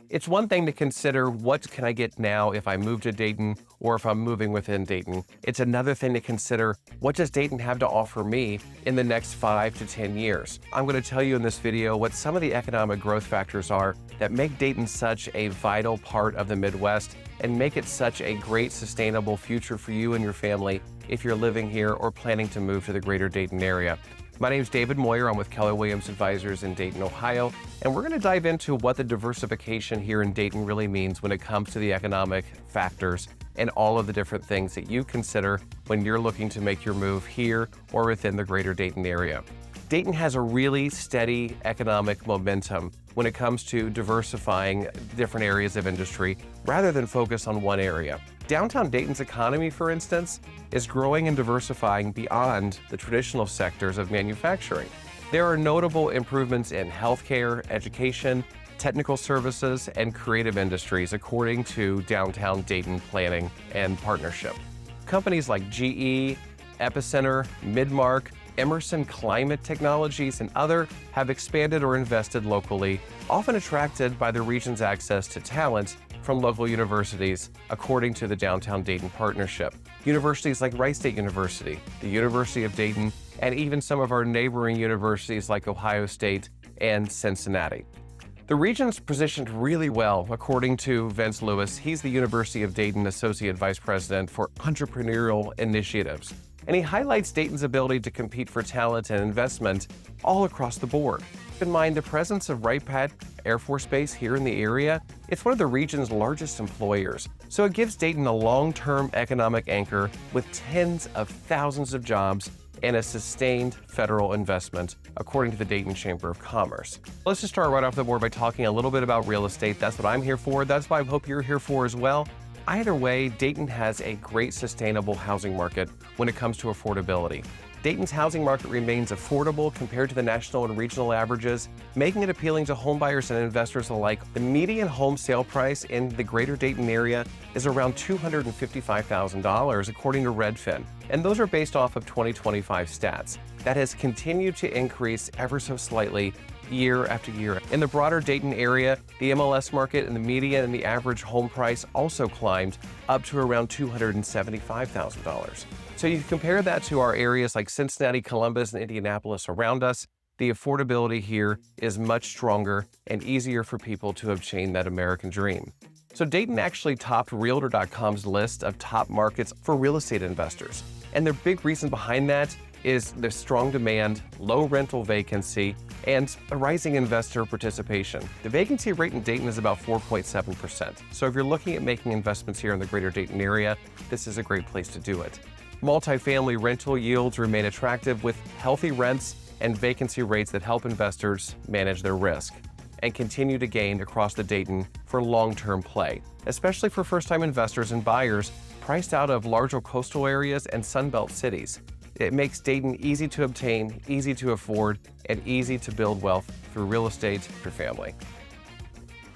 It's one thing to consider what can I get now if I move to Dayton or if I'm moving within Dayton. It's another thing to consider what does Dayton have to offer me in the next 5 to 10 years. I'm going to tell you in this video what some of the economic growth factors are that make Dayton such a vital part of the Midwest and make it such a great sustainable future for you and your family if you're living here or planning to move to the greater Dayton area. My name is David Moyer. I'm with Keller Advisors in Dayton, Ohio, and we're going to dive into what the diversification here in Dayton really means when it comes to the economic factors and all of the different things that you consider when you're looking to make your move here or within the greater Dayton area. Dayton has a really steady economic momentum when it comes to diversifying different areas of industry rather than focus on one area. Downtown Dayton's economy, for instance, is growing and diversifying beyond the traditional sectors of manufacturing. There are notable improvements in healthcare, education, technical services, and creative industries, according to Downtown Dayton Planning and Partnership. Companies like GE, Epicenter, Midmark, Emerson Climate Technologies, and other have expanded or invested locally, often attracted by the region's access to talent from local universities, according to the Downtown Dayton Partnership. Universities like Wright State University, the University of Dayton, and even some of our neighboring universities like Ohio State and Cincinnati. The region's positioned really well, according to Vince Lewis. He's the University of Dayton Associate Vice President for Entrepreneurial Initiatives. And he highlights Dayton's ability to compete for talent and investment all across the board. Keep in mind the presence of Wright-Patt Air Force Base here in the area. It's one of the region's largest employers, so it gives Dayton a long-term economic anchor with tens of thousands of jobs and a sustained federal investment, according to the Dayton Chamber of Commerce. Let's just start right off the board by talking a little bit about real estate. That's what I'm here for. That's what I hope you're here for as well. Either way, Dayton has a great sustainable housing market when it comes to affordability. Dayton's housing market remains affordable compared to the national and regional averages, making it appealing to homebuyers and investors alike. The median home sale price in the greater Dayton area is around $255,000, according to Redfin, and those are based off of 2025 stats. That has continued to increase ever so slightly year after year. In the broader Dayton area, the MLS market and the median and the average home price also climbed up to around $275,000. So you compare that to our areas like Cincinnati, Columbus, and Indianapolis around us, the affordability here is much stronger and easier for people to obtain that American dream. So Dayton actually topped Realtor.com's list of top markets for real estate investors. And the big reason behind that is the strong demand, low rental vacancy, and a rising investor participation. The vacancy rate in Dayton is about 4.7%. So if you're looking at making investments here in the greater Dayton area, this is a great place to do it. Multifamily rental yields remain attractive with healthy rents and vacancy rates that help investors manage their risk and continue to gain across the Dayton for long-term play, especially for first-time investors and buyers priced out of larger coastal areas and Sunbelt cities. It makes Dayton easy to obtain, easy to afford, and easy to build wealth through real estate for family.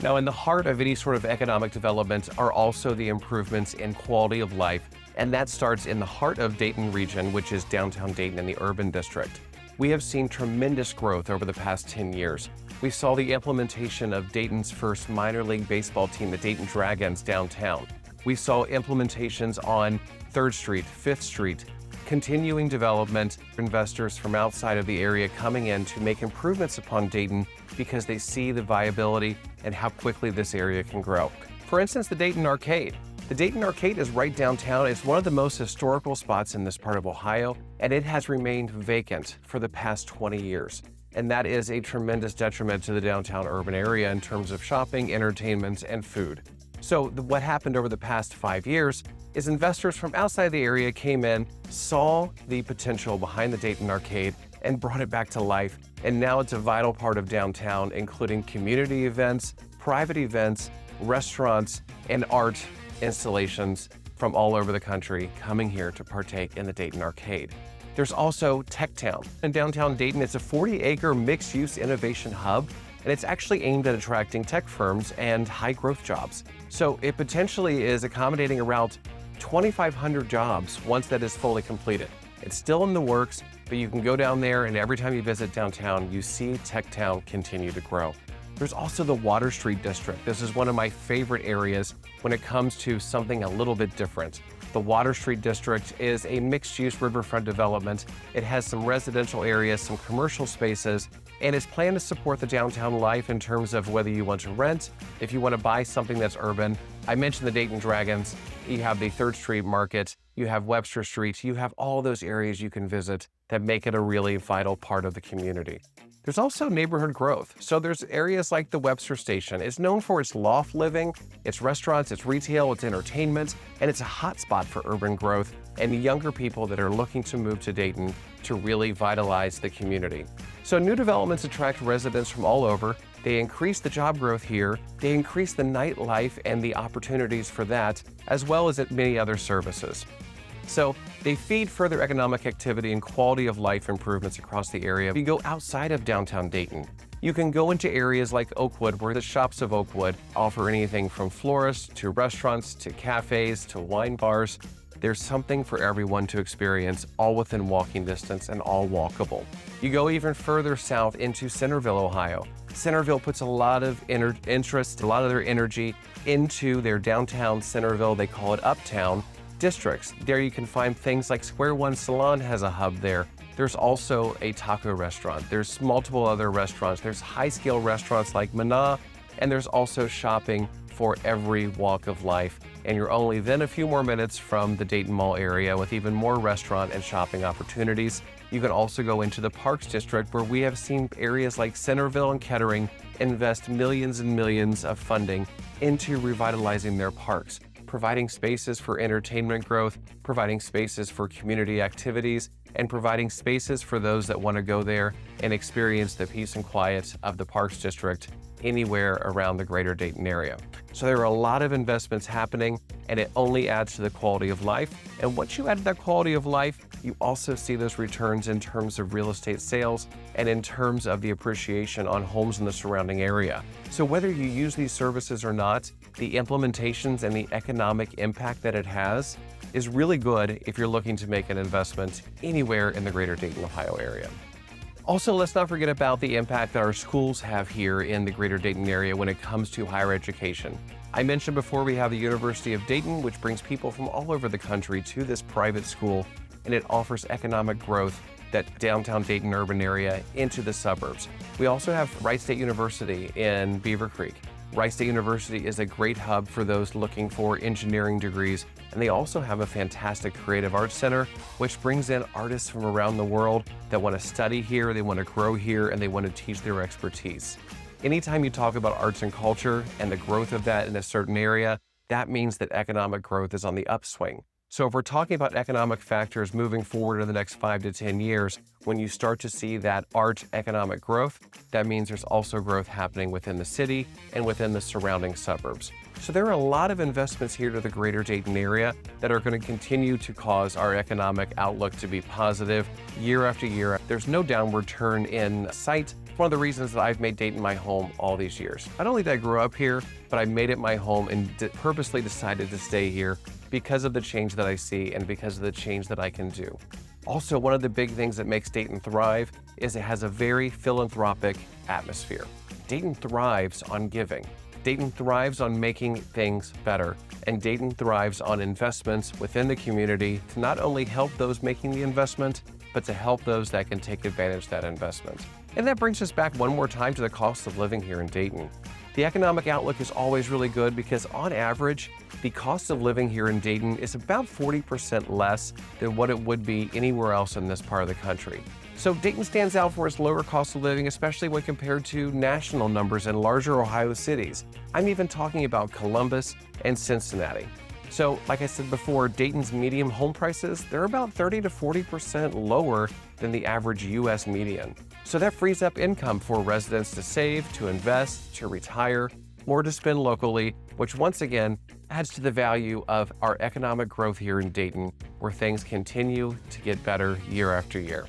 Now, in the heart of any sort of economic development are also the improvements in quality of life, and that starts in the heart of Dayton region, which is downtown Dayton in the urban district. We have seen tremendous growth over the past 10 years. We saw the implementation of Dayton's first minor league baseball team, the Dayton Dragons, downtown. We saw implementations on 3rd Street, 5th Street, continuing development, investors from outside of the area coming in to make improvements upon Dayton because they see the viability and how quickly this area can grow. For instance, the Dayton Arcade. The Dayton Arcade is right downtown. It's one of the most historical spots in this part of Ohio, and it has remained vacant for the past 20 years. And that is a tremendous detriment to the downtown urban area in terms of shopping, entertainment, and food. So what happened over the past 5 years is investors from outside the area came in, saw the potential behind the Dayton Arcade, and brought it back to life. And now it's a vital part of downtown, including community events, private events, restaurants, and art installations from all over the country coming here to partake in the Dayton Arcade. There's also Tech Town. In downtown Dayton, it's a 40-acre mixed-use innovation hub, and it's actually aimed at attracting tech firms and high-growth jobs. So it potentially is accommodating around 2,500 jobs once that is fully completed. It's still in the works, but you can go down there, and every time you visit downtown, you see Tech Town continue to grow. There's also the Water Street district. This is one of my favorite areas when it comes to something a little bit different. The Water Street district is a mixed-use riverfront development. It has some residential areas, some commercial spaces, and it's planned to support the downtown life in terms of whether you want to rent, if you want to buy something that's urban. I mentioned the Dayton Dragons. You have the 3rd Street Market, you have Webster Street, you have all those areas you can visit that make it a really vital part of the community. There's also neighborhood growth. So there's areas like the Webster Station. It's known for its loft living, its restaurants, its retail, its entertainment, and it's a hotspot for urban growth and younger people that are looking to move to Dayton to really vitalize the community. So new developments attract residents from all over. They increase the job growth here. They increase the nightlife and the opportunities for that, as well as at many other services. So they feed further economic activity and quality of life improvements across the area. If you go outside of downtown Dayton, you can go into areas like Oakwood, where the shops of Oakwood offer anything from florists to restaurants to cafes to wine bars. There's something for everyone to experience, all within walking distance and all walkable. You go even further south into Centerville, Ohio. Centerville puts a lot of interest, a lot of their energy into their downtown Centerville, they call it Uptown, districts. There you can find things like Square One Salon has a hub there. There's also a taco restaurant. There's multiple other restaurants. There's high-scale restaurants like Mana, and there's also shopping for every walk of life. And you're only then a few more minutes from the Dayton Mall area with even more restaurant and shopping opportunities. You can also go into the Parks District, where we have seen areas like Centerville and Kettering invest millions and millions of funding into revitalizing their parks, providing spaces for entertainment growth, providing spaces for community activities, and providing spaces for those that want to go there and experience the peace and quiet of the Parks District anywhere around the greater Dayton area. So there are a lot of investments happening, and it only adds to the quality of life. And once you add to that quality of life, you also see those returns in terms of real estate sales and in terms of the appreciation on homes in the surrounding area. So whether you use these services or not, the implementations and the economic impact that it has is really good if you're looking to make an investment anywhere in the greater Dayton, Ohio area. Also, let's not forget about the impact that our schools have here in the greater Dayton area when it comes to higher education. I mentioned before we have the University of Dayton, which brings people from all over the country to this private school, and it offers economic growth that downtown Dayton urban area into the suburbs. We also have Wright State University in Beaver Creek. Wright State University is a great hub for those looking for engineering degrees, and they also have a fantastic creative arts center, which brings in artists from around the world that want to study here, they want to grow here, and they want to teach their expertise. Anytime you talk about arts and culture and the growth of that in a certain area, that means that economic growth is on the upswing. So if we're talking about economic factors moving forward in the next 5 to 10 years, when you start to see that art economic growth, that means there's also growth happening within the city and within the surrounding suburbs. So there are a lot of investments here to the greater Dayton area that are going to continue to cause our economic outlook to be positive year after year. There's no downward turn in sight. One of the reasons that I've made Dayton my home all these years. Not only did I grow up here, but I made it my home and purposely decided to stay here because of the change that I see and because of the change that I can do. Also, one of the big things that makes Dayton thrive is it has a very philanthropic atmosphere. Dayton thrives on giving. Dayton thrives on making things better, and Dayton thrives on investments within the community to not only help those making the investment, but to help those that can take advantage of that investment. And that brings us back one more time to the cost of living here in Dayton. The economic outlook is always really good because on average, the cost of living here in Dayton is about 40% less than what it would be anywhere else in this part of the country. So Dayton stands out for its lower cost of living, especially when compared to national numbers in larger Ohio cities. I'm even talking about Columbus and Cincinnati. So, like I said before, Dayton's median home prices, they're about 30 to 40% lower than the average U.S. median. So that frees up income for residents to save, to invest, to retire, or to spend locally, which once again adds to the value of our economic growth here in Dayton, where things continue to get better year after year.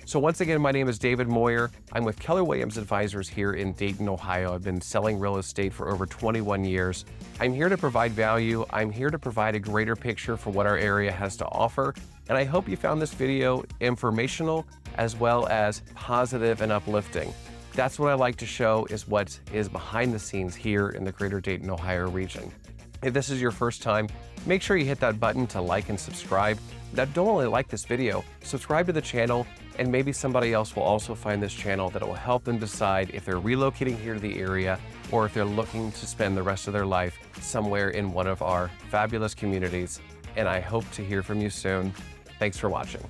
So once again, my name is David Moyer. I'm with Keller Williams Advisors here in Dayton, Ohio. I've been selling real estate for over 21 years. I'm here to provide value. I'm here to provide a greater picture for what our area has to offer. And I hope you found this video informational as well as positive and uplifting. That's what I like to show, is what is behind the scenes here in the greater Dayton, Ohio region. If this is your first time, make sure you hit that button to like and subscribe. Now, don't only like this video, subscribe to the channel, and maybe somebody else will also find this channel that will help them decide if they're relocating here to the area or if they're looking to spend the rest of their life somewhere in one of our fabulous communities. And I hope to hear from you soon. Thanks for watching.